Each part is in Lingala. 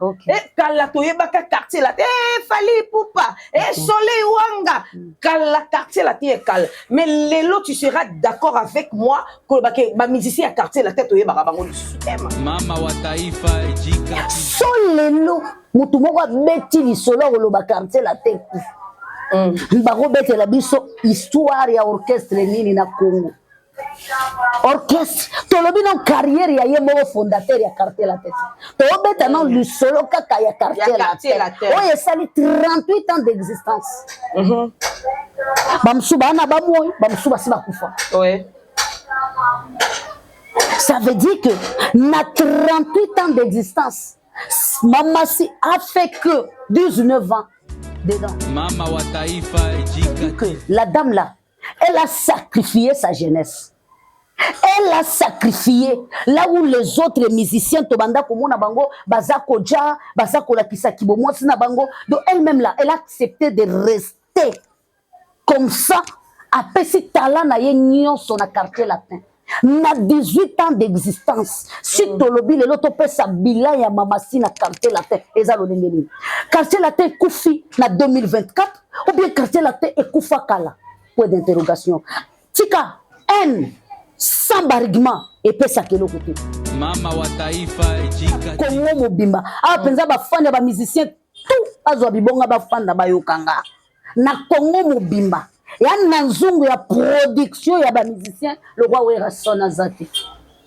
Et kala toyebaka quartier la fali poupa et soleil wanga kala quartier la tie kala mais lelo tu seras d'accord avec moi que ba musicien à quartier la tête toyebaka bango mama wa taifa ejika solelo mutu moko beti lisolo lo ba quartier la tête bako betela biso histoire ya orchestre nini na Congo. Orchestre, tolobi non carrière ya ye moko fondateur ya quartier la tête. To beta non le solo kaka ya quartier la tête. Oh, sali 38 ans d'existence. Bamsuba na bamoy, bamsuba si bakufa. Ouais. Ça veut dire que na 38 ans d'existence, Mama Si a fait que 19 ans dedans. Mama wa taifa ejika. La dame là, elle a sacrifié sa jeunesse. Elle a sacrifié là où les autres musiciens tobanda komona bango bazako ja bazako la kisa kibomo sina bango. Donc elle-même là, elle a accepté de rester comme ça après si talent na ye nyonso na quartier latin. Na 18 ans d'existence. Si tolobi le loto pe sa bilan ya Mama Si na quartier latin eza lo ndengeli. Quartier latin kufi na 2024 ou bien quartier latin ekufa kala. Point d'interrogation. Tika N sans barigement et peut sakelo côté. Mama wa taifa ejika. Kongo mobimba. Ah penza ba fan ya ba musicien tout azwa bibonga ba fan na bayokanga. Na Kongo mobimba. Ya nanzungu ya production ya ba musicien le roi Wera Sona Zati.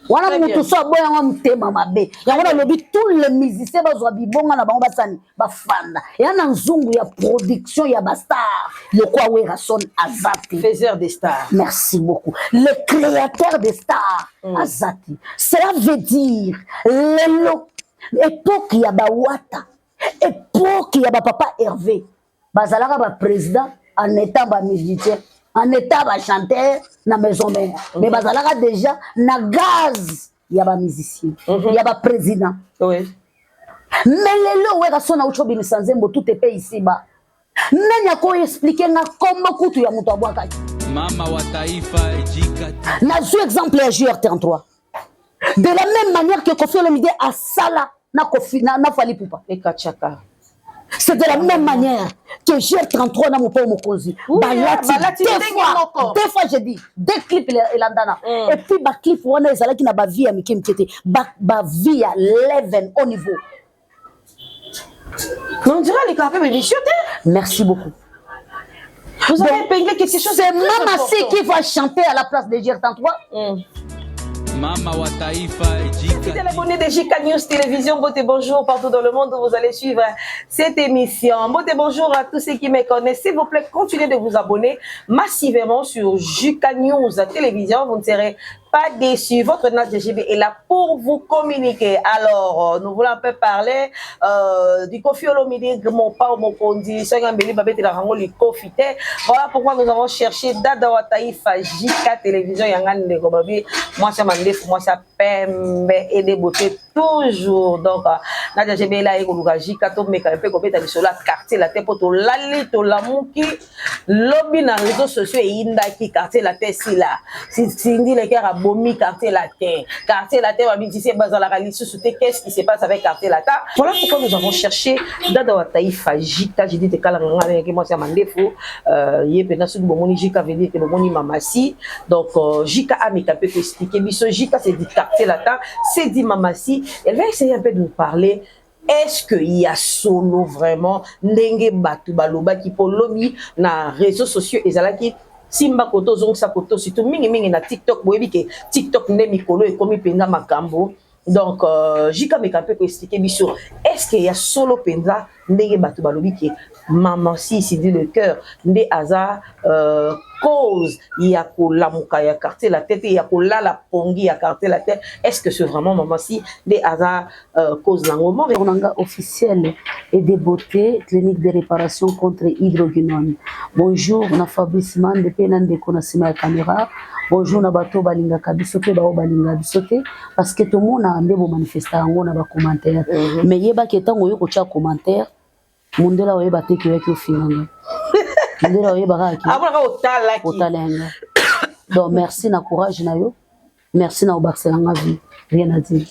Wana mutu so boya nga mutema mabe. Ya wana lobi tous les musiciens bazwa bibonga na bango basani ba fanda. Ya nanzungu ya production ya ba star le roi Wera Sona Azati. Faiseur des stars. Merci beaucoup. Le créateur des stars Azati. Cela veut dire l'époque ya ba Wata, époque ya ba papa Hervé. Bazalaka ba président en état ba musicien, en état ba chanteur na maison mère. Mais bazalaka déjà na gaz ya ba musicien, ya ba président. Oui. Mais lelo Wera Sona uchobi ni sanzembo tout est pays ici bas. Nanya ko expliquer na kombo kutu ya mutu abwaka. Mama wa taifa ejika. Na jou exemple ya JR33. De la même manière que Kofi Olomide a sala na Kofi na Fali Poupa Et Kachaka. c'est de la même manière que JR33 na mopo mokonzi. Balati deux fois j'ai dit deux clips elandana et puis ba clip wana ezalaki na ba vie ya mike mkete ba vie ya level au niveau. On dirait les carpes émission. Merci beaucoup. Vous avez épinglé quelque chose. C'est Mama Si qui va chanter à la place de JR33. Mama wa taifa ejika. Fidèles abonnés de JK News Télévision, beauté bonjour partout dans le monde où vous allez suivre cette émission. Beauté bonjour à tous ceux qui me connaissent. S'il vous plaît, continuez de vous abonner massivement sur JK News Télévision. Vous ne serez pas déçus. Votre NADGB est là pour vous communiquer. Alors, nous voulons un peu parler du Kofi Olomide, mon pao mokondi, voilà pourquoi nous avons cherché Dada wa Taifa JK Télévision. Moi, c'est Mandef, moi, c'est Pembe et des beautés toujours. Donc, NADGB est là et JK, tout meka, un peu comme ça, sur la quartier, la tête, pour tout l'ali, tout l'amour qui, lobby dans les réseaux sociaux et inda qui quartier, la tête, si là. Si dit les cœurs Bomi, quartier latin, va méditer bazar la qu'est-ce qui se passe avec quartier latin. Voilà pourquoi nous avons cherché Dada wa Taifa JK. J'ai dit que moi c'est Mandefo, yepena sur bomoni JK veut dire que bomoni Mama Si. Donc JK a mis un peu expliquer biso JK c'est dit quartier latin, c'est dit Mama Si. Elle va essayer un peu de nous parler. Est-ce qu'il y a solo vraiment ndenge batu baloba qui polomi na réseaux sociaux ezalaki Simba koto zong sa koto surtout mingi na TikTok boyebi ke TikTok ne mikolo e komi penza makambo. Donc JK meka peut expliquer biso est-ce qu'il y a solo penza ndenge batu balobi ke Mama Si dit le cœur ndé hasard cause il y a la muka ya quartier la tête il y a la pongi ya quartier la tête. Est-ce que c'est vraiment Mama Si des hasard cause nango Onanga officiel et de beauté clinique de réparation contre hydroquinone. Bonjour na Fabrice Man de penan de konasima ya caméra. Bonjour na bato balinga kabiso pe ba balinga bisote parce que tout le monde a ndebo manifester ngo na ba commentaire mais yeba ke tango yo ko cha commentaire mundela oyeba te ke yo finanga. Mundela oyeba ka ki otalanga. Donc merci na courage na yo. Merci na obaxelanga vie. Rien à dire.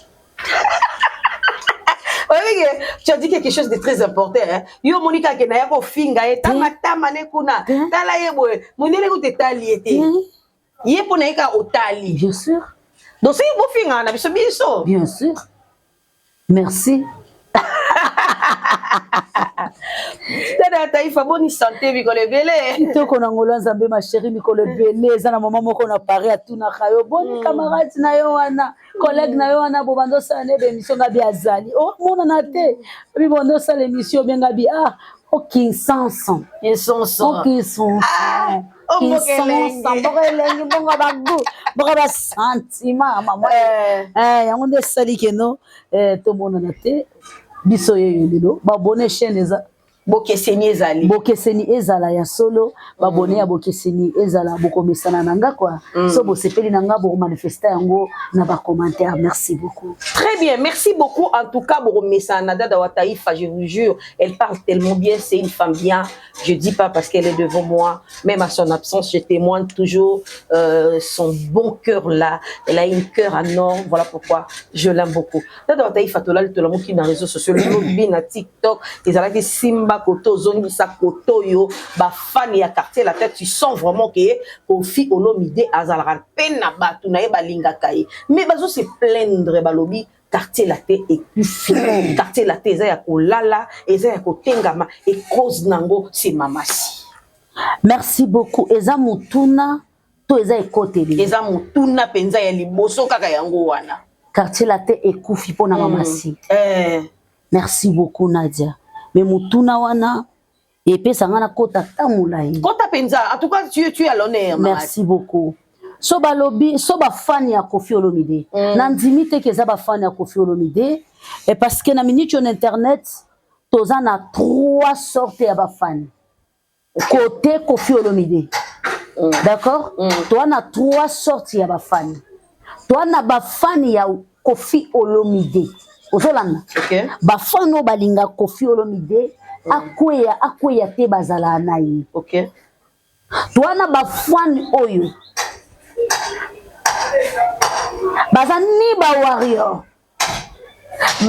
Tu as dit quelque chose de très important. Hein? Yo Monica qui n'a pas finga et tama ne kuna. Tala yebo. Monele ko te tali ete. Yé pour naika au tali. Bien sûr. Donc c'est beau finga na biso biso. Bien sûr. Merci. Dada Taïfa boni santé bikole belé. Toko na ngolo nzambe ma chérie mikolo belé eza na maman moko na pare atuna kayo boni camarade na yo wana collègue na yo wana bo bando sa ne émission ngabi azali oh mona na te bi bando sa l'émission bien ngabi ah OK sanson Ils sont OK sanson oh mokelenge mokelenge bonga bagu bonga ba sentiment maman yango nde sali keno to mona na te biso yeyo lelo ba bonne chaîne eza Bokeseni ezali. Bokeseni ezala ya solo, babone ya bokeseni ezala bokomesana nanga quoi. So bo sepeli nanga bo manifester yango na ba commentaire. Merci beaucoup. Très bien, merci beaucoup en tout cas Boromesana Dada wa Taïfa, je vous jure, elle parle tellement bien, c'est une femme bien. Je dis pas parce qu'elle est devant moi, même à son absence, je témoigne toujours son bon cœur là. Elle a une cœur en or, voilà pourquoi je l'aime beaucoup. Dada wa Taïfa tola le tola qui dans les réseaux sociaux, le na TikTok, ils allaient que Simba koto zoni sa koto yo ba fan ya quartier la tête, tu sens vraiment que Kofi Olomide azalaka pena batu na ba linga kai mais bazo se plaindre balobi quartier la tête et puis quartier la tête ya kolala eza ya kotengama et cause nango c'est mamasi. Merci beaucoup. Eza mutuna to eza ekoteli. Eza mutuna penza ya liboso kaka yango wana. Quartier la tête ekufi pona mamasi. Merci beaucoup Nadia. Mais mutuna wana et sangana kota tamulai. Kota penza, en tout cas tu es à l'honneur. Merci beaucoup. So balobi, so ba fan ya Kofi Olomide. Nandimite ke za ba fan ya Kofi Olomide et parce que na minute on internet tozana 3 sortes ya ba fan. Côté Kofi Olomide. D'accord? Toi na 3 sortes ya ba fan. Toi na ba fan ya Kofi Olomide. Ozolanda. Okay. Bafano balinga Kofi Olomide akweya te bazala nayi. OK. Toana bafani oyo. Bazani ba warrior.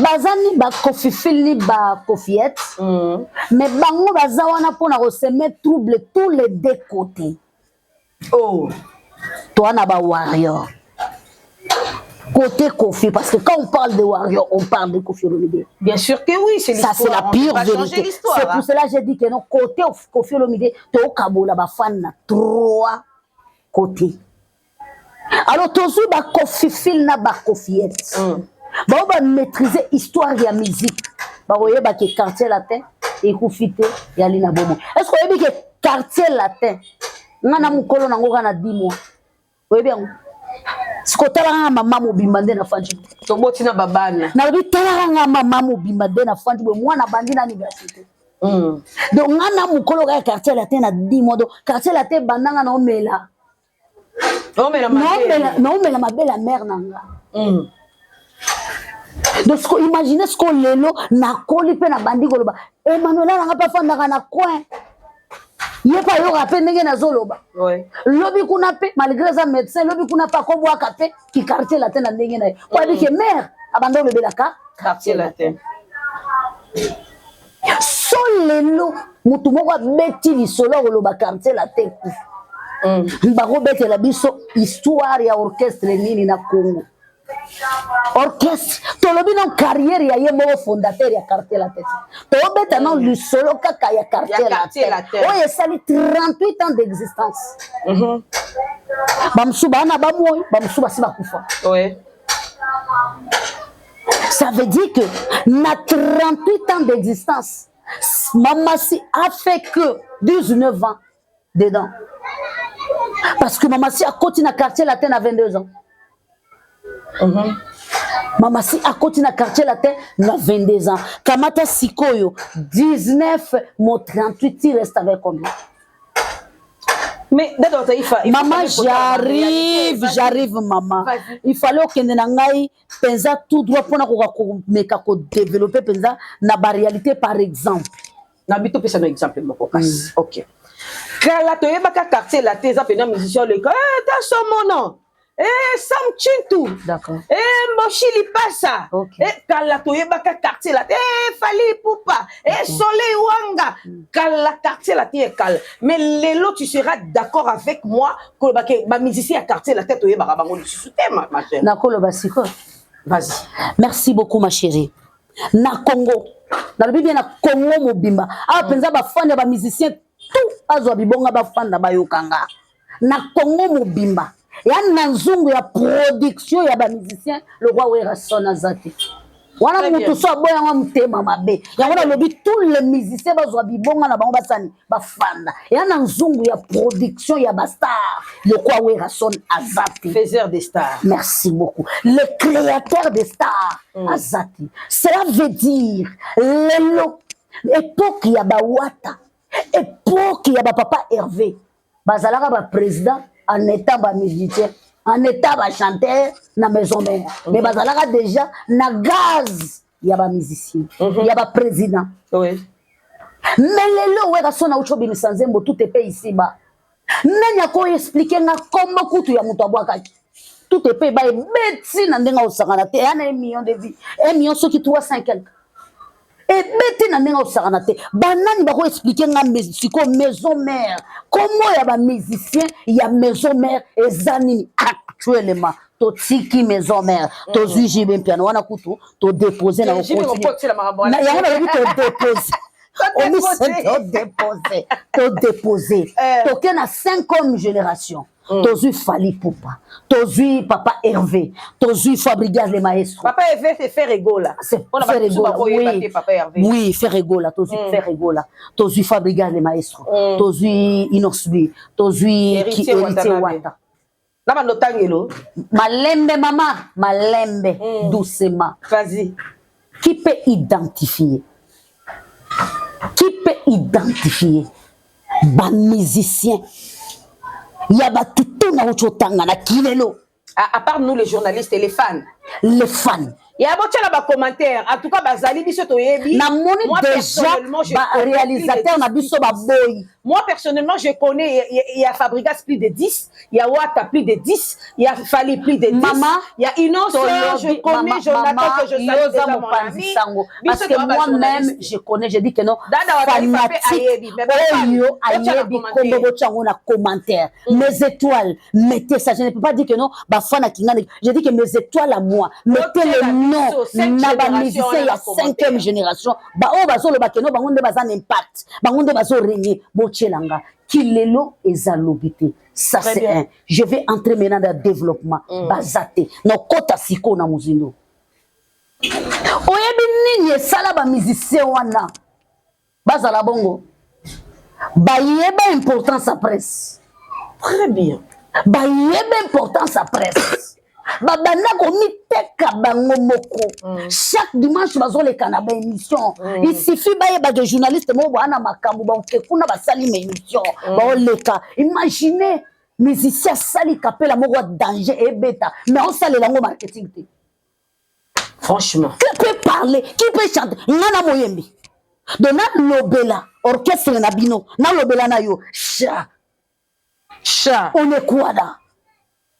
Bazani ba Kofi Fili ba Kofiette. Mais bango bazawana pona resemer trouble tous les deux côtés. Oh. Toana ba warrior. Côté Kofi, parce que quand on parle de warrior, on parle de Kofi Olomide. Bien sûr que oui, c'est l'histoire. Ça, c'est la pure vérité. C'est pour cela que j'ai dit que non, côté Kofi Olomide, tu as Kabo, la fan na 3 côtés. Alors, tu as Kofi Fil na ba Kofiette. On va maîtriser l'histoire de la musique. On va voir que quartier latin et Kofi te y a l'ina bomo. Est-ce que vous voyez que quartier latin, on a mon colon en 10 mois. Vous voyez bien? Skotala mama mobimande na fanji to botina babana na bitala mama mobimande na fanji bo mwana bandi na université donc ngana mukolo ga quartier latin na 10 mois donc quartier latin bandanga na omela la mabela mère nanga donc ce que imaginez ce que lelo na koli pe na bandi koloba Emmanuel nga pa fandaka na coin. Yepa yo rappel ndenge na zoloba. Ouais. Lobi kuna pe malgré ça médecin lobi kuna pa ko boa café ki quartier latin na ndenge na. Kwa bi ke mère abando le belaka quartier latin. Solelo mutu moko beti lisolo loba quartier latin. Mbako beti la biso histoire ya orchestre nini na Congo. Orchestre tolobi non carrière ya yemo fondateur ya quartier la tête to beta non le solo kaka ya quartier la tête oye sali 38 ans d'existence bamsuba na bamoy bamsuba si bakufa ouais ça veut dire que na 38 ans d'existence Mamasi a fait que 19 ans dedans parce que Mamasi a continué à quartier latin à 22 ans. Mamasi a continué à quartier latin à 22 ans. Kamata Sikoyo 19 mon 38 il reste avec combien? Mais d'accord, maman j'arrive maman. Il fallait que nenangai penza tout droit pour na développer penza na ba réalité par exemple. Na bito pesa no exemple moko kasi. OK. Kala to yeba ka quartier latin za pena musicien le ta son mon nom. Sam Chintu. D'accord. Moshili Passa. Ok. Kala toyebaka quartier la. Fali Poupa. Soleil Wanga. Kala quartier la tie kala. Mais lelo tu seras d'accord avec moi que ma musicien à quartier la tête toyebaka bango le soutien ma chère. Nakolo basiko. Vas-y. Merci beaucoup ma chérie. Na Congo. Dans le bien na Congo mobimba. Ah penza ba fan ba musicien tout azwa bibonga ba fan na bayokanga. Na Congo mobimba. Ya nanzungu ya production ya ba musicien le roi Wera Sonazati. Wana mutu so boya wa mutema mabe. Ya wana lobi tous les musiciens bazwa bibonga na bango basani ba fanda. Ya nanzungu ya production ya ba star le roi Wera Sonazati. Faiseur des stars. Merci beaucoup. Le créateur des stars Azati. Cela veut dire l'époque ya ba Wata, époque ya ba papa Hervé. Bazalaka ba président en état ba musicien, en état ba chanteur na maison mère. Mais bazalaka déjà na gaz ya ba musicien, ya ba président. Oui. Mais lelo wera sona ucho bimisanzembo tout est payé ici bas. Nanya ko expliquer na comment kutu ya mutu abwakaki. Tout est payé ba beti na ndenga osakana te ya na 1 million de vie. 1 million soki 300 quelque. Et beti na ndenga osakana te. Banani ba ko expliquer nga siko maison mère. Comment ya ba musicien ya maison mère ezanini actuellement. To tiki maison mère. To zuji ben piano wana kutu to déposer na continuer. Na ya na to déposer. On te déposer. Token a 5e génération. Tozu Fali Poupa. Tozu Papa Hervé. Tozu Fabrigas les maestros. Papa Hervé, c'est Ferregola. C'est Ferregola. Oui, Ferregola. Tozu Ferregola. Tozu Fabrigas les maestros. Tozu Inosbi. Tozu Héritier Wata. Malembe maman. Malembe. Doucement. Vas-y. Qui peut identifier? Qui peut identifier ba musicien? Ya ba tuto na ochotanga na kilelo. À part nous les journalistes et les fans. Les fans. Il y a beaucoup de commentaires. En tout cas, Bazali biso toyebi. Moi personnellement, réalisateur na biso ba boy. Moi personnellement, je connais il y a Fabrigas plus de 10, il y a Wata plus de 10, il y a Fali plus de 10. Maman, il y a Innocent, je connais Jonathan que je salue déjà mon ami. Parce que moi-même, je connais, je dis que non. Fanatique. Oyo ayebi kombo bochango na commentaire. Mes étoiles, mettez ça. Je ne peux pas dire que non, ba fana kinga. Je dis que mes étoiles à moi, mettez le nom na ba musicien ya 5e génération. Ba o bazo lo bakeno bangonde bazan impact. Bangonde bazo régner bochelanga. Kilelo ezalobité. Ça c'est un. Je vais entrer maintenant dans le développement. Bazate. No kota siko na muzindo. Oyebi nini esala ba musicien wana. Bazala bongo. Ba yeba importance à presse. Très bien. Ba yeba importance à presse. Babana komi teka bango moko. Chaque dimanche bazo le kanaba émission. Il suffit ba yeba de journaliste mo bana makambu ba okekuna ba sali émission. Ba oleka. Imaginez musicien sali kapela moko danger et bêta. Mais on sale lango marketing. Franchement. Qui peut parler? Qui peut chanter? Ngana moyembi. Dona lobela orchestre na bino. Na lobela na yo. Cha. On est quoi là?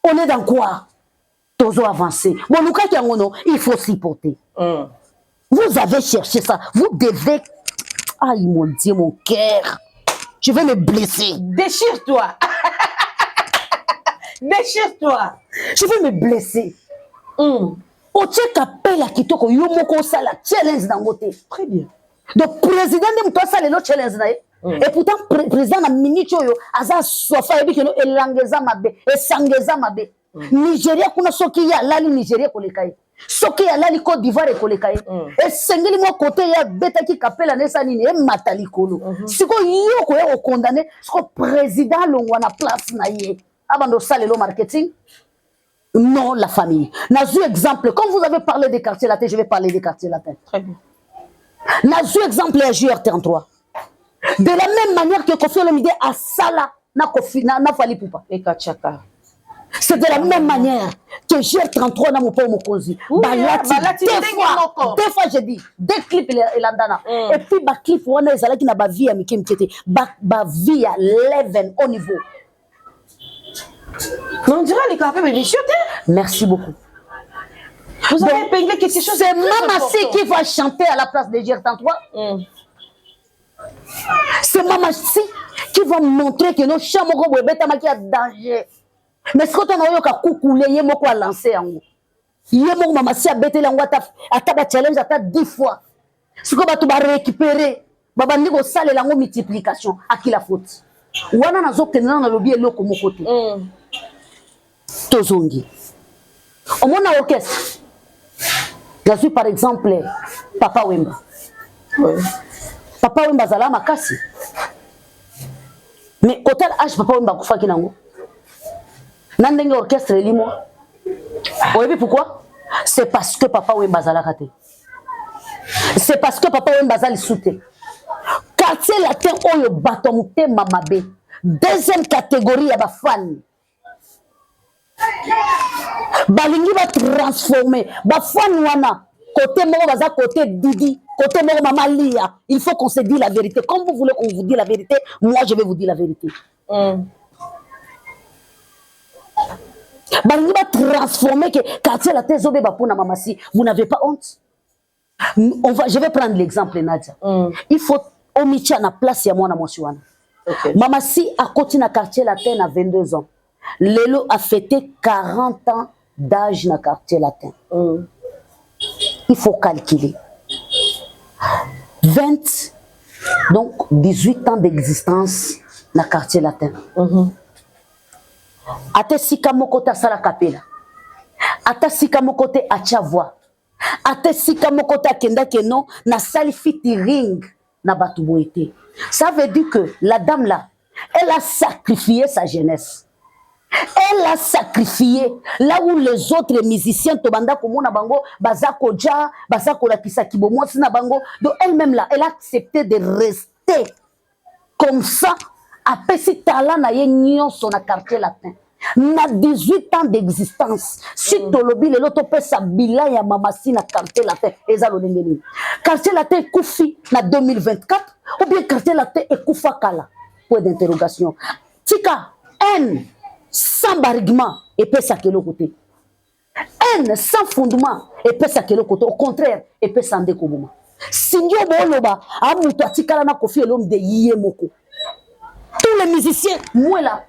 On est dans quoi? Tozo avancer. Bon, il faut s'y porter. Vous avez cherché ça. Vous devez. Aïe, mon Dieu, mon cœur. Je vais me blesser. Déchire-toi. Déchire-toi. Je vais me blesser. Oche kapela kitoko yomoko sala challenge dangote. Très bien. Donc, président de Moussa sala le challenge na. Et pourtant, président na minute yo aza sofa ebi keno elangeza mabe, esangeza mabe. Nigeria kuna soki ya lali Nigeria kolekaye. Soki ya lali Côte d'Ivoire kolekaye. Et sengeli mo côté ya beta ki kapela nesa nini e matali kolo. Siko yo ko ya condamné, siko président longwa na place na ye. Abando sale lo marketing. Non, la famille. Nazu exemple, comme vous avez parlé des quartiers latins, je vais parler des quartiers latins. Très bien. Nazu exemple à JR33. De la même manière que Kofi Olomide a Sala na Fali Poupa. Et Kachaka. C'est de la même manière que JR33 n'a pas Mokozi. Balati deux fois j'ai dit, deux clips il a dana. Et puis ba clip on a ezala qui na ba vie à Mikem Kete, ba vie à 11 au niveau. Mais on dirait les carapés émission. Merci beaucoup. Vous avez épinglé quelque chose. C'est Mamassi qui va chanter à la place de GR33. C'est Mamassi qui va montrer que nos chats moko boebetama qui a danger. Mais ce que tu as eu à coucouler, il y a moko à lancer en haut. Il y a moko Mamassi a bêté l'ango à ta challenge à ta 10 fois. Ce que tu vas récupérer, babandi ko sale l'ango multiplication à qui la faute. Wana nazo kenana na lobby eloko moko te. Tozongi. Au moins na orchestre. Je suis par exemple Papa Wemba. Oui. Papa Wemba zala makasi. Mais autant âge Papa Wemba kufa kinango. Nandenge orchestre limo. Vous savez pourquoi? C'est parce que Papa Wemba zala kate. C'est parce que Papa Wemba zali soute. Quartier latin oyo batomute mamabe. Deuxième catégorie ya ba fan. Balingi va transformer ba fan wana côté moko baza côté Didi côté moko Mama Lia. Il faut qu'on se dise la vérité. Comme vous voulez qu'on vous dise la vérité, moi je vais vous dire la vérité. Balingi va transformer que quartier la tezobe ba pona Mamassi. Vous n'avez pas honte? Je vais prendre l'exemple Nadia. Il faut omitia na place ya mwana mwasi wana. Mamassi a continué à quartier latin à 22 ans. Lelo a fêté 40 ans d'âge dans le quartier latin. Il faut calculer. donc 18 ans d'existence dans le quartier latin. Ate sika moko ta sala kapela. Ata sika moko te acha voix. Ate sika moko ta kenda keno na sali featuring na batu boete. Ça veut dire que la dame là, elle a sacrifié sa jeunesse. Elle a sacrifié là où les autres musiciens tobanda komona bango bazako ja bazako la kisa kibomo sina bango. Donc elle-même là, elle a accepté de rester comme ça. Après si talent na ye nyonso na quartier latin. Na 18 ans d'existence. Si tolobi le loto pe sa bila ya Mamassi na quartier latin ezalo ndengeni. Quartier latin koufi na 2024 ou bien quartier latin ekoufa kala. Point d'interrogation. Tika N sans barigement et peut ça que le côté. N sans fondement et peut ça que le côté. Au contraire, et peut s'en découvrir. Signo boloba amuto atikala na kofi l'homme de yemoko. Tous les musiciens, moi là.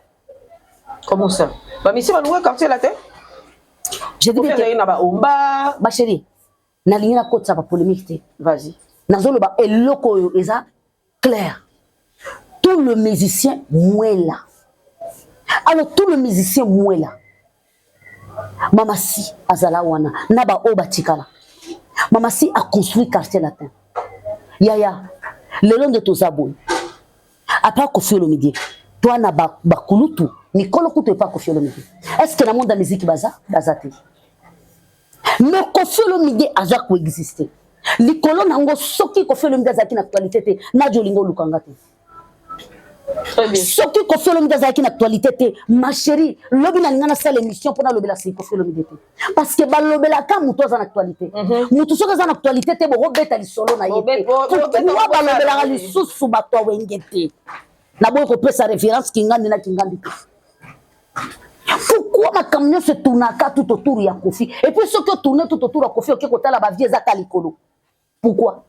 Comment ça? Bah, monsieur, nous quartier latin. Je dis que ma chérie, na ligne côte ça va polémique. Vas-y. Nazolo ba eloko eza clair. Tout le musicien moi là. Alors tout le musicien moi là. Mamassi azala wana naba oba tikala. Mamassi a construit quartier latin. Yaya, le long de tos abonnés. Après Kofi Olomide, toi na bakulutu, Nicolo Koutou pas Kofi Olomide. Est-ce que dans le monde de la musique bazate? Mais Kofi Olomide a déjà coexisté. Nicolo nango soki Kofi Olomide azaki na actualité te, na jolingo lukanga te. Très bien. Soki Kofi Olomide azaki na actualité te, ma chérie, lobi na ngana sala émission pour na lobela si Kofi Olomide te. Parce que ba lobela ka muto za na actualité. Muto soki za na actualité te bo robeta li solo na yete. Pourquoi ba lobela li susu ba to wengete? Na boy ko pesa référence kingandi na kingandi. Pourquoi ma camion se tourne tout autour ya Kofi? Et puis ceux qui tournent tout autour ya Kofi, ok kota la ba vie za kalikolo. Pourquoi?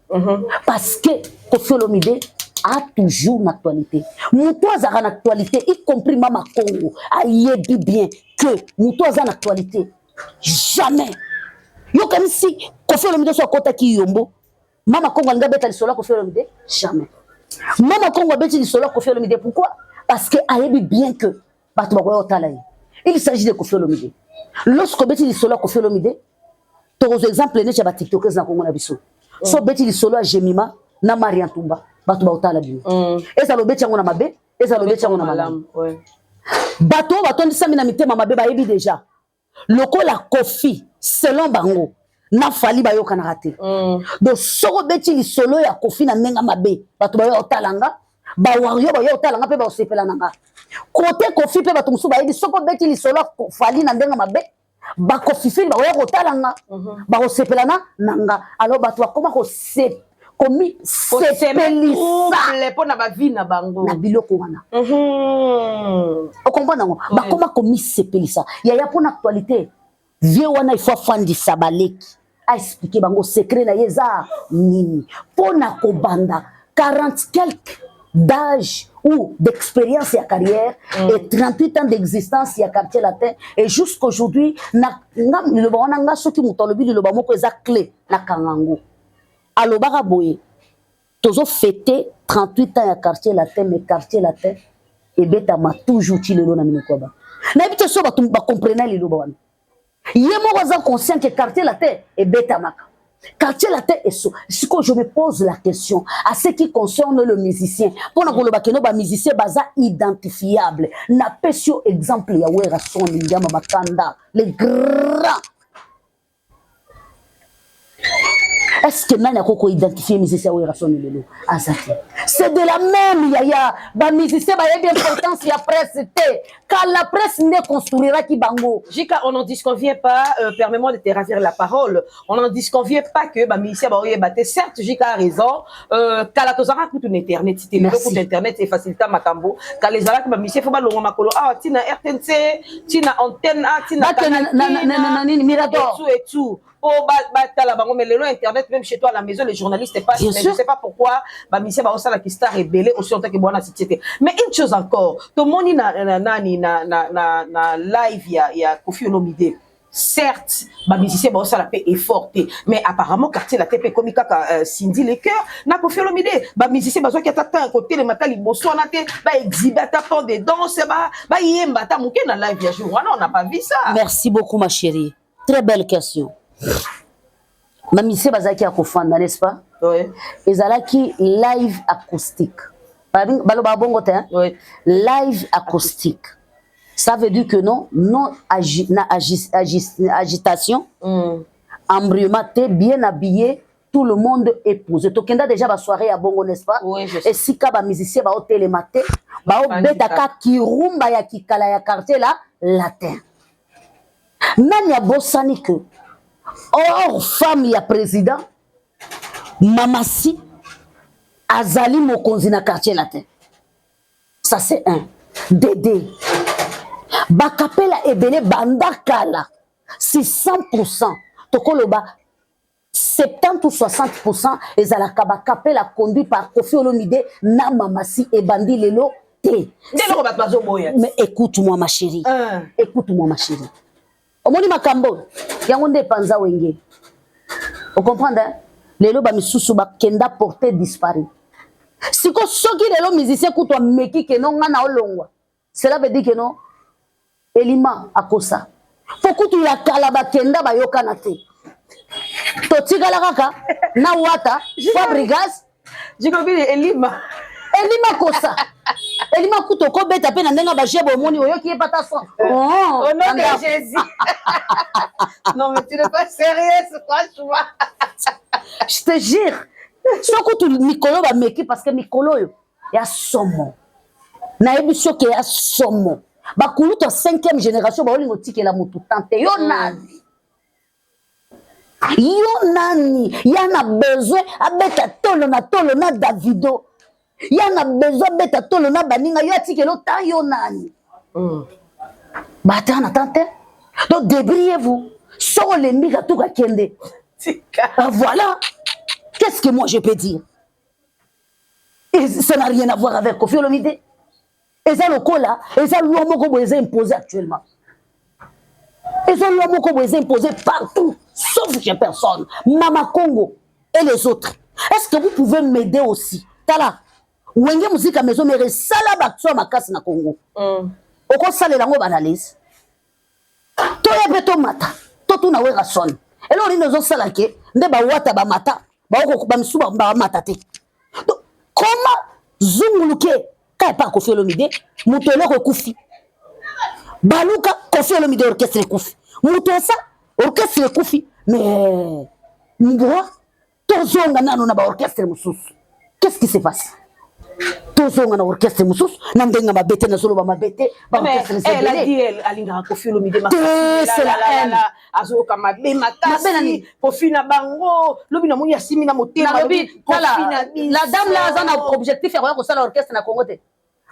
Parce que Kofi Olomide a toujours une actualité. Moutou a une actualité, y compris Mama Congo, a dit bien que Moutou a une actualité. Jamais. Yo comme si Kofi Olomide soit côté qui yombo, Mama Congo a bêta le solo Kofi Olomide, jamais. Mama Congo a bêta le solo Kofi Olomide. Pourquoi? Parce que a dit bien que il s'agit de Kofi Olomide. Lorsque bêta le solo Kofi Olomide, tous les exemples ne sont pas TikTokers na Congo na biso. So bêta le solo a Jemima na Marian Tumba. Bato bautala bien. Eza lo beti yango na mabe, eza lo beti yango na malamu. Bato ndisa mina mitema mabe ba yebi déjà. Lokola Kofi selon bango na fali ba yoka na raté. Donc soko beti li solo ya Kofi na menga mabe, bato ba yo otalanga, ba wario ba yo otalanga pe ba osepela nanga. Côté Kofi pe bato musu ba yebi soko beti li solo fali na ndenga mabe, ba Kofi fili ba yo otalanga, ba osepela na nanga. Alors bato ba koma ko komi sepelisa pona ba vie na bango na biloko wana o comprendre ngo ba koma komi sepelisa ya pona actualité vie wana il faut fandisa baleki a expliquer bango secret na yeza nini pona ko banda 40 quelques d'âge ou d'expérience et carrière et 38 ans d'existence ya quartier latin et jusqu'aujourd'hui na ngam le bona nga soki mutolobi le bamoko eza clé na kangango alobaka boye tozo fêter 38 ans ya quartier latin mais quartier latin et betama toujours ti lelo na minoko ba na bito so ba comprendre le loba wana yemo waza conscient que quartier latin et betamaka quartier latin et so si que je me pose la question à ce qui concerne le musicien pour na koloba keno ba musicien baza identifiable na pesio exemple ya wera son ngama makanda les grands. Est-ce que nani akoko identifier musicien ou rason lelo azaki c'est de la même yaya ba musicien ba yedi importance ya presse té car la presse ne construira ki bango Jika on n'en disconvient pas permets-moi de te ravir la parole on n'en disconvient pas que ba musicien ba oye baté certes Jika a raison kala tozara kutu internet c'était le coup d'internet c'est facilita makambo car les alak ba musicien faut ba longo makolo ah tina RTNC tina antenne ah tina nani Mirador et tout oh bah bango mais le internet même chez toi à la maison les journalistes passent mais je sais pas pourquoi bah monsieur bah ça la qui star rebelle aussi en tant que bonne société mais une chose encore tout le monde na live il y a Koffi Olomide certes bah musicien bah ça la paix est forte mais apparemment quartier la TP comme Cindy les cœurs na Koffi Olomide bah musicien bah qui attend côté le matin liboso na te bah exhiber ta de danse bah yemba ta mouké na live ya jour on n'a pas vu ça. Merci beaucoup ma chérie, très belle question. Mamisé bazaki akofanda n'est-ce pas? Oui. Ezalaki live acoustique. Baloba bongo te hein? Oui. Live acoustique. Ça veut dire que non agitation. Embryoma te bien habillé, tout le monde est posé. Tokenda déjà ba soirée à bongo n'est-ce pas? Oui, je sais. Et si ka ba musicien ba hôtel maté, ba betaka kirumba ya kikala ya quartier là latin. Nani abosani que or femme ya président Mamasi azali mokonzi na quartier latin. Ça c'est un. Dédé. Bakapela ebele bandakala. C'est 100%. Tokoloba 70 ou 60% ezalaka bakapela conduit par Koffi Olomide na Mamasi et Bandi Lelo te. Mais écoute-moi ma chérie. Écoute-moi ma chérie. Omoni makambo yango nde panza wenge. Vous comprenez hein? Lelo ba misusu ba kenda porter disparu. Siko soki lelo musicien kutwa meki ke no ngana olongwa. Cela veut dire que non Elima akosa. Fokutu ya kala ba kenda ba yokana te. Totikala kaka na wata Fabregas Jikobili Elima kosa. Elima kuto ko beta pe na ndenga ba jebo moni oyoki epata so. Oh, au nom de Jésus. Non mais tu n'es pas sérieuse franchement. Je te jure. Sokutu mikolo ba meki parce que mikolo yo ya somo. Na ebisho ke ya somo. Ba kuluto 5e génération ba olingo tikela mutu tante yo nani. Yo nani, yana besoin abeta tolo na Davido. Yana besoin beta tolo na baninga yo atikelo ta yo nani. Bata na tante. Donc débrouillez-vous. Sors les miga tout ka kende. Voilà. Qu'est-ce que moi je peux dire? Et ça n'a rien à voir avec Koffi Olomide. Et ça le cola, et ça l'homme qu'on est imposé actuellement. Et ça l'homme qu'on est imposé partout, sauf chez personne. Mama Congo et les autres. Est-ce que vous pouvez m'aider aussi? Tala, wenge musique à maison mais sala bakso makasi na Congo. Oko sale lango banalise. To yebeto mata, to tu na wera son. Et là on nous sala ke nde ba wata ba mata, ba oko ba msuba ba mata te. Donc comment zunguluke pas Koffi Olomide, Moutolo Koufi. Baluka, Koffi Olomide orchestre Koufi. Moutosa, orchestre Koufi. Mais, Mboua, Tozonga nano na ba orchestre Moussous. Qu'est-ce qui se passe? tozonga na orchestre mususu na ndenga mabete na solo ba mabete ba orchestre elle a dit elle alinga Koffi Olomide c'est la haine azo ka mabe makasi Koffi na bango lobi na moni asimi na motema lobi la dame là azana objectif ya ko sala orchestre na Congo te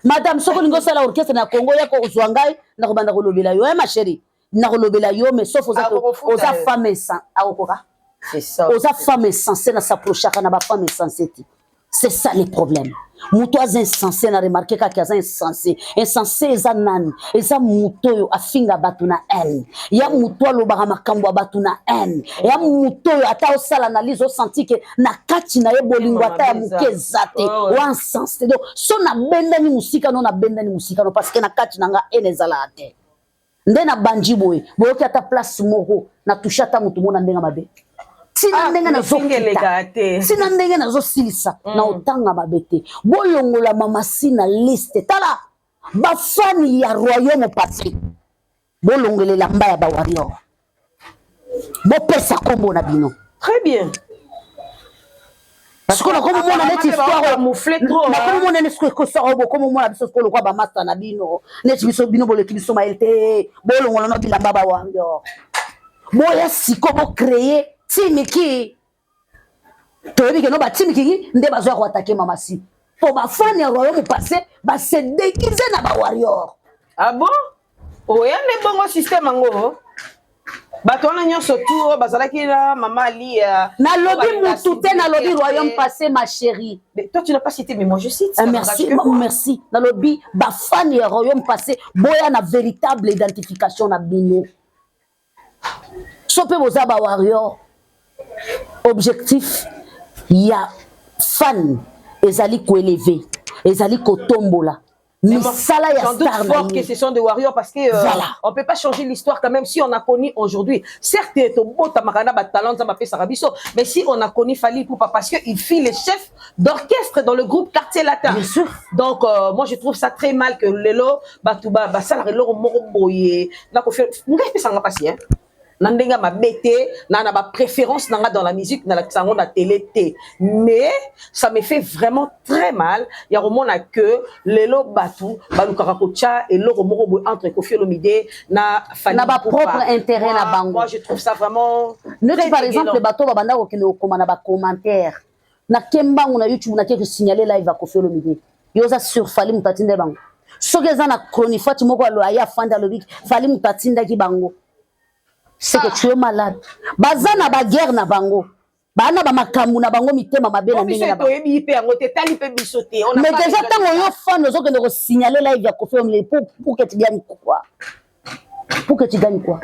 madame soko lingo sala orchestre na Congo ya ko uzwangai na ko banda ko lobela yo ma chérie na ko lobela yo mais sauf aux femmes sans akoka c'est ça aux femmes insensées na s'approcher na ba femme insensée. C'est ça le problème. Mutois insensé na remarqué kaka insensé. Insensé eza nani. Eza mutoyo afinga batu na haine. Ya mutoa lo baka makambo batu na haine. Ya mutoyo ata osala analyse o senti que na kati na ye bolingo ata ya muke zate. Wa insensé. Donc so na benda ni musika no na benda ni musika no parce que na kati na nga haine ezala ate. Nde na banji boy. Boyoki ata place moko na tushata mutu mona ndenga mabe. Sina ndenge nazo silisa na otanga babete bolongola mama sina liste tala bafani ya royaume passé bolongelela mbaya ba warrior bopesa kombo na bino très bien parce que comme mona net histoire moufler trop na comme mona net ko soro bo comme mona biso ko lokwa ba master na bino net biso bino boleki biso malte bolongola no bilamba ba warrior boya siko bo créer timiki toyebi ke no ba timiki nde bazo ko attaquer mama si po ba fan ya royaume passé ba se déguiser na ba warrior ah bon oya ne bongo système ngo bato wana nyonso tu bazalaki na mama ali na lobby mutu te na lobby royaume passé ma chérie mais toi tu n'as pas cité mais moi je cite merci merci na lobby ba fan ya royaume passé boya na véritable identification na bino sope boza ba warrior objectif ya fan ezali ko élever ezali ko tombola misala ya star fort que ce sont des warriors parce que voilà. On peut pas changer l'histoire quand même si on a connu aujourd'hui certes to bota makana ba talent za ba pesa rabiso mais si on a connu Fally Ipupa parce que il fit le chef d'orchestre dans le groupe Quartier Latin bien sûr donc moi je trouve ça très mal que lelo batuba ba sala lelo moko boye na ko faire ngai pesa nga pasi hein nandenga mabete na ba préférence nanga dans la musique na la sango na télé té mais ça me fait vraiment très mal ya romona que lelo batu balukaka kocha et lo moko boy entre Koffi Olomide na Fally na ba propre intérêt na bango moi je trouve ça vraiment très par exemple bato ba banda ko kende ko na ba commentaire na kembangu na YouTube na keke signaler live à Koffi Olomide yoza sur Fally mutatinde bango sogeza na chronifati moko alo aya fanda lobik Fally mutatinda ki bango c'est que tu es malade bazana ba guerre na bango bana ba makambu na bango mitema mabe na ndenge na bango mais déjà tango yo fan ozo kende ko signaler live ya Koffi Olomide pour que tu gagnes quoi pour que tu gagnes quoi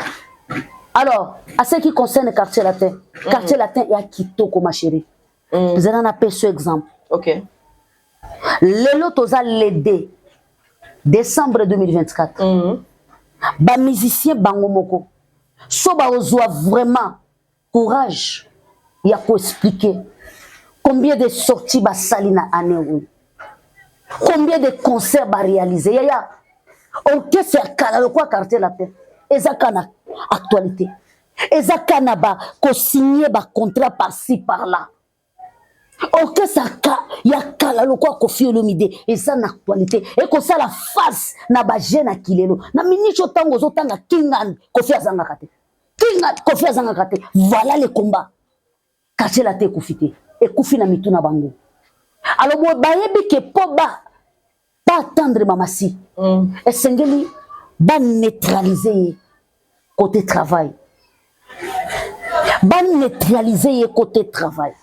alors à ce qui concerne Quartier Latin Quartier Latin ya kitoko ma chérie vous allez en appeler ce exemple OK lelo toza le 2 décembre 2024 ba musicien bango moko so ba ozwa vraiment courage ya ko expliquer combien de sorties ba salina année combien de concerts ba réaliser ya orchestre kala le quoi Quartier Latin ezaka na actualité ezaka na ba ko signer ba contrat par-ci par-là orchestre ya kala le quoi Koffi Olomide eza na actualité et ko ça la face na ba jeune akilelo na minicho tango zo tanga kingan Koffi azanga kate Koffi azanga kate voilà le combat Quartier Latin Koffi et Koffi na mitu na bango alors bo bayebi ke po ba pas attendre mamasi et sengeli ba neutraliser côté travail ba neutraliser côté travail.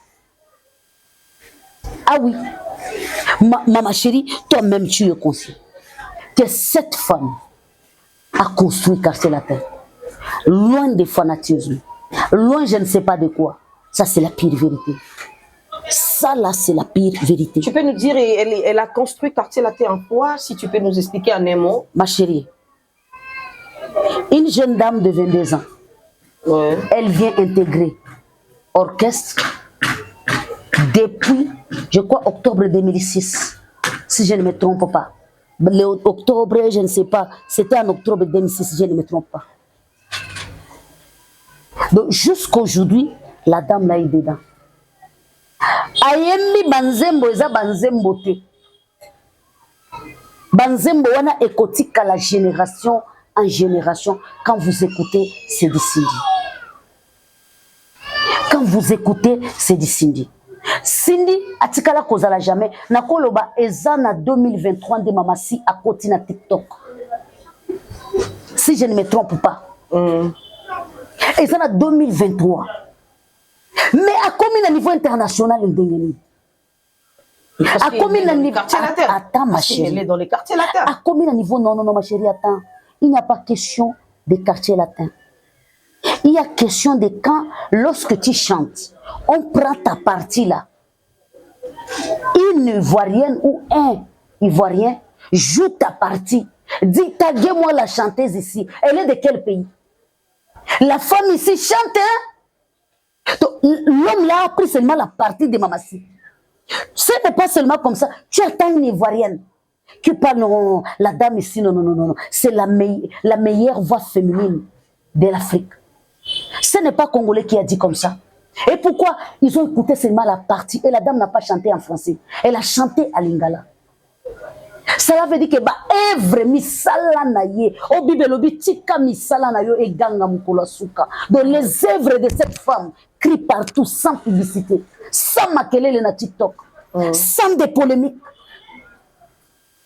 Ah oui, ma chérie, toi-même tu es conscient que cette femme a construit Quartier Latin. Loin des fanatismes, loin je ne sais pas de quoi. Ça c'est la pire vérité. Ça là c'est la pire vérité. Tu peux nous dire, elle a construit Quartier Latin en quoi? Si tu peux nous expliquer en un mot. Ma chérie, une jeune dame de 22 ans, ouais. Elle vient intégrer orchestre depuis, je crois, octobre 2006, si je ne me trompe pas. Octobre, je ne sais pas, c'était en octobre 2006, si je ne me trompe pas. Donc, jusqu'aujourd'hui, la dame là est dedans. Ayembi banzembo eza banzembo te. Banzembo wana ekotika la génération en génération quand vous écoutez Sedi Cindy. Quand vous écoutez Sedi Cindy. Cindy atikala kozala jamais nakoloba eza na 2023 de mamasi à côté na TikTok. Si je ne me trompe pas. Eza na 2023. Mais à combien de niveau international ndengeni? À combien de niveau? Attends ma chérie. Elle est dans les quartiers latins. À combien de niveau? Non ma chérie, attends. Il n'y a pas question des quartiers latins. Il y a question de quand, lorsque tu chantes, on prend ta partie là. Une Ivoirienne ou un Ivoirien joue ta partie. Dis, taguez-moi la chanteuse ici. Elle est de quel pays? La femme ici chante. L'homme là a pris seulement la partie de Mamassi. Ce n'est pas seulement comme ça. Tu attends une Ivoirienne qui parle, non, la dame ici, non. C'est la meilleure voix féminine de l'Afrique. Ce n'est pas Congolais qui a dit comme ça. Et pourquoi ils ont écouté seulement la partie et la dame n'a pas chanté en français? Elle a chanté à lingala. Cela veut dire que œuvre misala na ye o bibelobi tika misala na yo eganga mukolo suka. Donc les œuvres de cette femme crient partout sans publicité, sans makelele na TikTok, sans des polémiques.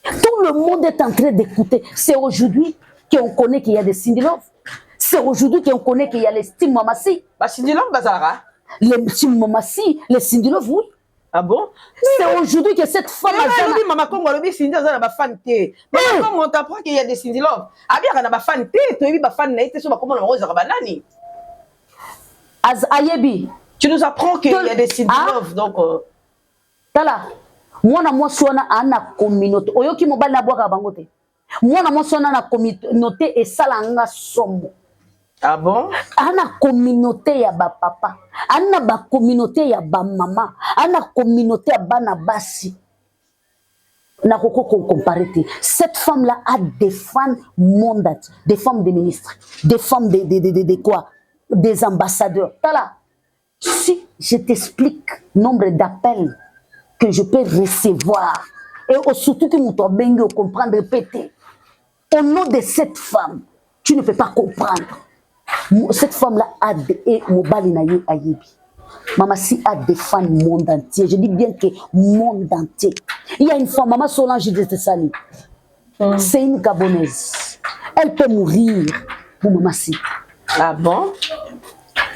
Tout le monde est en train d'écouter. C'est aujourd'hui qu'on connaît qu'il y a des Cindy Love. C'est aujourd'hui qu'on connaît qu'il y a les Steam Mamassi. Cindy Love bazara. Les Steam Mamassi, les Cindy Love, oui. Ah bon? C'est aujourd'hui que cette femme a Maman Congo le Cindy Love na ba fan té. Maman Congo on t'apprend qu'il y a des Cindy Love. Ah bien na ba fan té, to yebi ba fan na été so ba comment on rose banani. Az ayebi. Tu nous apprends qu'il y a des Cindy Love donc tala. Mwana mwasi wana ana communauté. Oyoki mobali na bwaka bango te. Mwana mwasi wana na communauté esala nga sombo. Ah bon? Ana communauté ya ba papa, ana ba communauté ya ba mama, ana communauté ya bana basi. Na koko comparé. Cette femme là a des femmes mondantes, des femmes de ministres, des femmes de quoi? Des ambassadeurs. Tala. Si je t'explique nombre d'appels que je peux recevoir et surtout que nous t'obéissons comprendre répéter. Au nom de cette femme, tu ne peux pas comprendre. Cette femme-là a des Mamassi a des fans monde entier. Je dis bien que monde entier. Il y a une femme, Maman Solange de Sali. C'est une Gabonaise. Elle peut mourir pour Mamassi. Ah bon?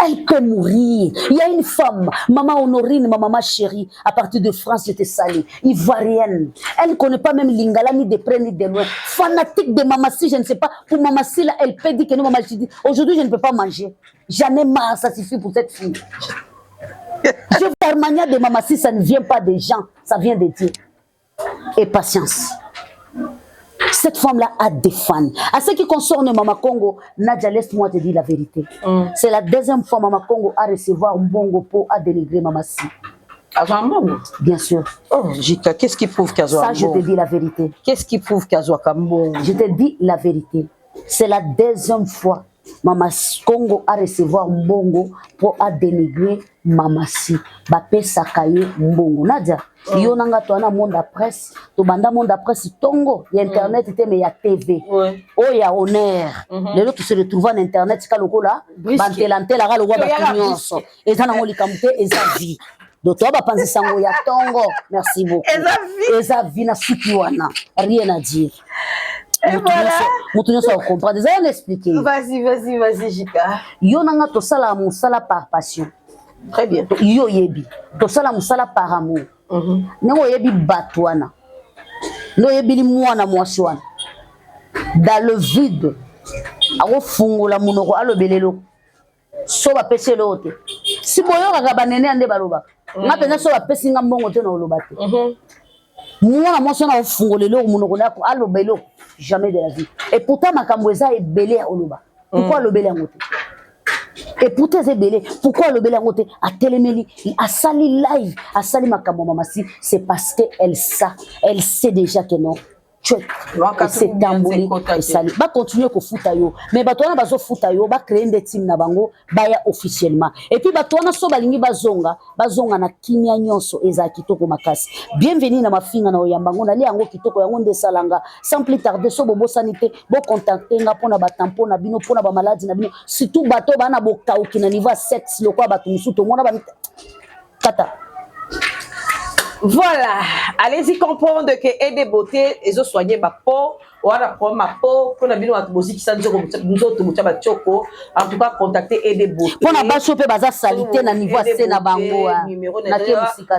Elle peut mourir. Il y a une femme, Maman Honorine, ma maman chérie, à partir de France, j'étais salée, ivoirienne. Elle ne connaît pas même Lingala, ni de près, ni de loin. Fanatique de Mamassi, je ne sais pas. Pour Mamassi, là, elle peut dire que non, Maman, je dis, aujourd'hui, je ne peux pas manger. J'en ai marre, ça suffit pour cette fille. Je vois mania de Mamassi, ça ne vient pas des gens, ça vient de Dieu. Et patience. Cette femme-là a des fans. À ce qui concerne Mama Congo, Nadia, laisse-moi te dire la vérité. C'est la deuxième fois Mama Congo a recevoir Mbongo pour à dénigrer Mamassi. Avant Mbongo? Bien sûr. Oh, Jika, qu'est-ce qui prouve qu'elle a ça, je te dis la vérité. Qu'est-ce qui prouve qu'elle a Mbongo? Je te dis la vérité. C'est la deuxième fois Mama Congo a recevoir Mbongo pour à dénigrer Mamassi. Bapé Sakaye Mbongo. Nadia. Yo nanga to na monde à presse to banda monde à presse tongo ya internet était mais ya TV oh ya honneur les autres se retrouvent en internet ka lokola bantelante la lokola ba nyonso eza na ngoli kamute eza vie donc to ba panzi sango ya tongo merci beaucoup eza vie na suki wana rien à dire et voilà mutu nyonso comprendre ça on expliquer vas-y Jika yo nanga to sala musala par passion très bien yo yebi to sala musala par amour. Nengo yebi batwana no yebi li mwana mwasi wana dans le vide ako fungola munoko alobelelo so ba pese lote si boyo kaka banene ande baloba nga pena so ba pesi nga mbongo te na oloba te mwana mwasi wana ofungolelo munoko nako alobelo jamais de la vie et pourtant makambo eza ebele ya oloba pourquoi alobele yango te et pour tes ébélés, pourquoi le bélangote a téléméli, a sali live, a sali makambo Mamassi, c'est parce qu'elle sait déjà que non. chouette c'est tambouli et sali ba continuer ko futa yo mais bato wana bazo futa yo ba créer des team na bango baya officiellement et puis bato wana so balingi bazonga na kimia nyonso eza kitoko makasi bienvenue na mafinga na oyambango na li yango kitoko yango nde salanga sans plus tarder so bobo sanité bo contacter nga pona ba tampon na bino pona ba maladie na bino surtout bato bana bokauki na niveau sexe lokwa bato musuto mona ba kata. Voilà, allez-y comprendre que aider beauté et zo soigner ma peau, ou alors pour ma peau, pour la vidéo à musique qui s'en nous autres mutaba choko, en tout cas contacter aider beauté. Pour la base choper baza salité na niveau assez na bango numéro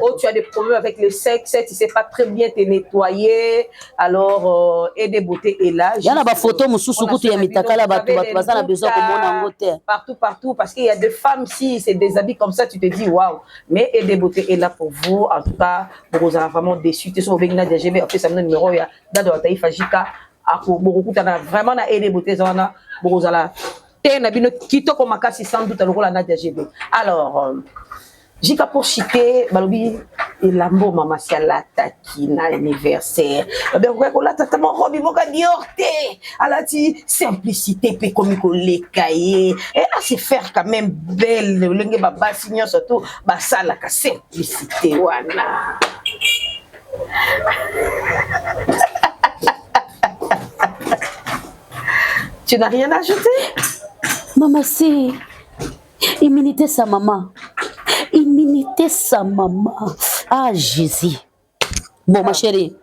oh tu as des problèmes avec le sexe, tu sais pas très bien te nettoyer, alors aider beauté est là. Il y a ba photo mususu kutu ya mitakala bato baza na besoin komona ngote. Partout parce qu'il y a des femmes si c'est des habits comme ça tu te dis waouh, mais aider beauté est là pour vous en tout cas. Vous avez vraiment déçu. Tu sais, vous avez déjà fait ça numéro ya dado Taifa Jika. Ako beaucoup tana vraiment na aider beauté zona. Vous allez te na bino kitoko makasi sans doute lokola na déjà. Alors Jika pour chiter balobi elambo mama siala taki na anniversaire. Ben ko la tata mon robi moka diorté. Alati simplicité pe comme ko lekaye et à se faire quand même belle lenge baba signon surtout ba sala ka simplicité wana. Tu n'as rien ajouté? Maman, c'est immunité sa maman. Immunité sa maman. Ah, Jésus. Bon, ma chérie.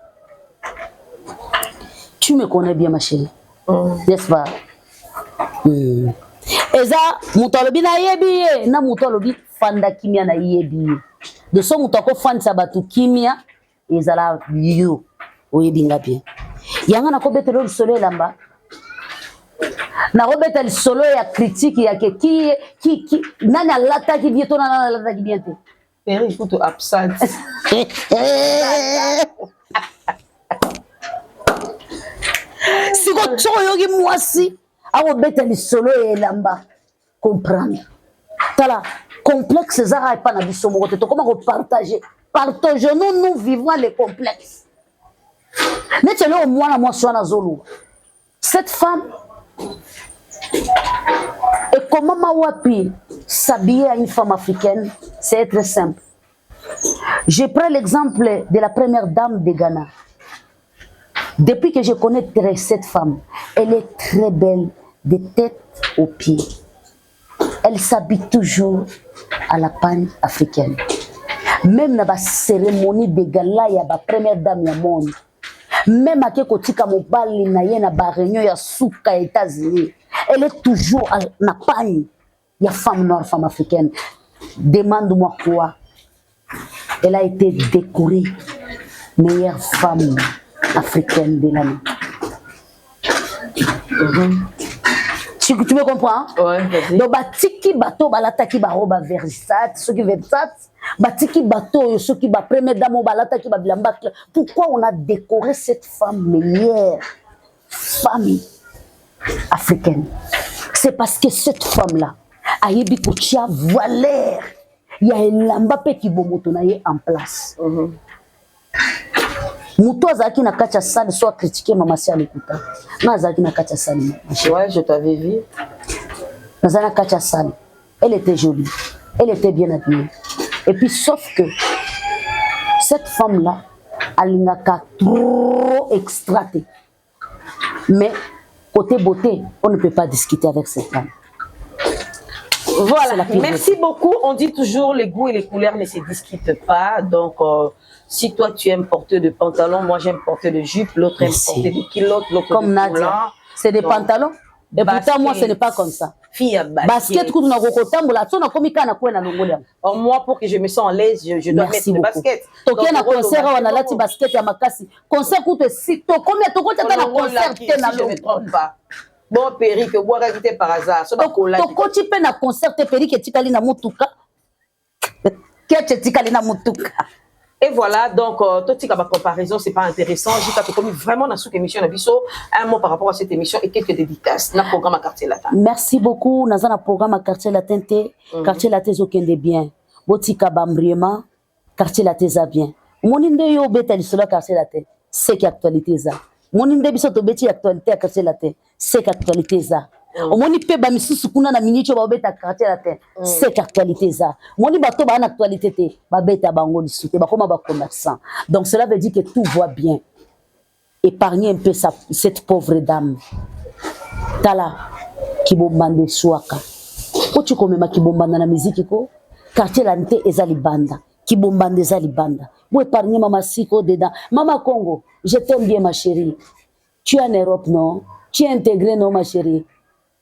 Tu me connais bien, ma chérie. N'est-ce pas? Eza, moutolobi na yebi. Na moutolobi fanda kimia na yebi. De son moutoko fan sabatu kimia. Ezala yo. Oyebi nga bien. Yanga na ko betelo le soleil là-bas. Na robeta le solo ya critique ya ke ki nani alata ki bieto na alata ki biente Peri kuto absent siko choyo ki mwasi a robeta le solo ya lamba comprendre tala complexe za pas na biso moko to comment repartager partageons nous vivons les complexes mais tu là au moins na moi na zolo cette femme. Et comment Mawapi s'habiller à une femme africaine, c'est très simple. Je prends l'exemple de la première dame de Ghana. Depuis que je connais cette femme, elle est très belle, de tête aux pieds. Elle s'habille toujours à la panne africaine. Même dans la cérémonie de gala, il y a la première dame du monde. Même à Kekotika Mobali, na yena ba réunion ya souka États-Unis, elle est toujours à la pagne. Il y a femme noire, femme africaine. Demande-moi quoi. Elle a été décorée meilleure femme africaine de l'année. Tu me comprends? Ouais, vas-y. Donc, batiki bateau, balataki baroba Versace, ceux qui Versace, batiki bateau, ceux qui ba première dame, balataki babilamba. Pourquoi on a décoré cette femme meilleure femme africaine? C'est parce que cette femme-là a eu beaucoup de valeur. Il y a un lambapé qui est en place. Mouto azaki na kacha sali soit critiquer mama si alikuta. Na azaki na kacha sali. Ouais, je t'avais vu. Nazana kacha sali. Elle était jolie. Elle était bien habillée. Et puis sauf que cette femme-là alingaka trop extraté. Mais côté beauté, on ne peut pas discuter avec cette femme. Voilà, merci beaucoup. On dit toujours les goûts et les couleurs ne se discutent pas. Donc, si toi tu aimes porter de pantalons, moi j'aime porter de jupe, l'autre aime porter de culottes, l'autre comme Nadia. C'est des pantalons. Et pourtant, moi, ce n'est pas comme ça. Fille à basket. Or, moi, pour que je me sens à l'aise, je dois mettre le basket. Donc, il y a un concert, on a lati basket à Makassi. Concert coûte si. Combien de temps tu as un concert? Je ne me trompe pas. Bon, Péri, que boire ajouter par hasard. Donc, tu peux un concert, Péri, que tu as Moutuka. Que tu as Moutuka. Et voilà, donc, toute cette comparaison, c'est pas intéressant. J'ai commis vraiment dans cette émission, un mot par rapport à cette émission et quelques dédicaces dans le programme à Quartier Latin. Merci beaucoup. Dans le programme à Quartier Latin, Quartier Latin, aucun des biens. Botika Bambriema, Quartier Latin, ça bien. Mon inde yo beta li solo Quartier Latin, c'est qui actualité ça. moni nde biso tobeti actualité ya quartier latin c'est actualité eza omoni pe bamisusu kuna na minitio babeta quartier latin c'est actualité eza moni bato bana actualité te babeta bango lisu te bakoma ba commerçant donc cela veut dire que tout va bien. Épargnez un peu cette pauvre dame tala kibombande swaka ochi komema kibombanda na miziki ko quartier latin eza libanda kibombande eza libanda vous épargnez Mama Siko dedans. Mama Congo, je t'aime bien ma chérie. Tu es en Europe, non? Tu es intégré, non ma chérie?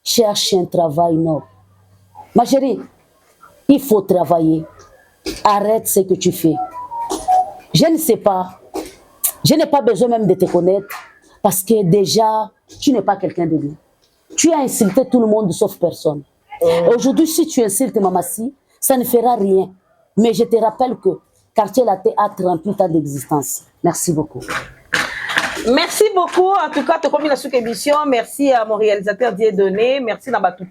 Cherche un travail, non? Ma chérie, il faut travailler. Arrête ce que tu fais. Je ne sais pas. Je n'ai pas besoin même de te connaître parce que déjà, tu n'es pas quelqu'un de bien. Tu as insulté tout le monde sauf personne. Aujourd'hui, si tu insultes Mamassi, ça ne fera rien. Mais je te rappelle que Quartier Latin a 38 ans d'existence. Merci beaucoup. Merci beaucoup. En tout cas, tu as commis la sous-émission. Merci à mon réalisateur Dieudonné. Merci Nabatou.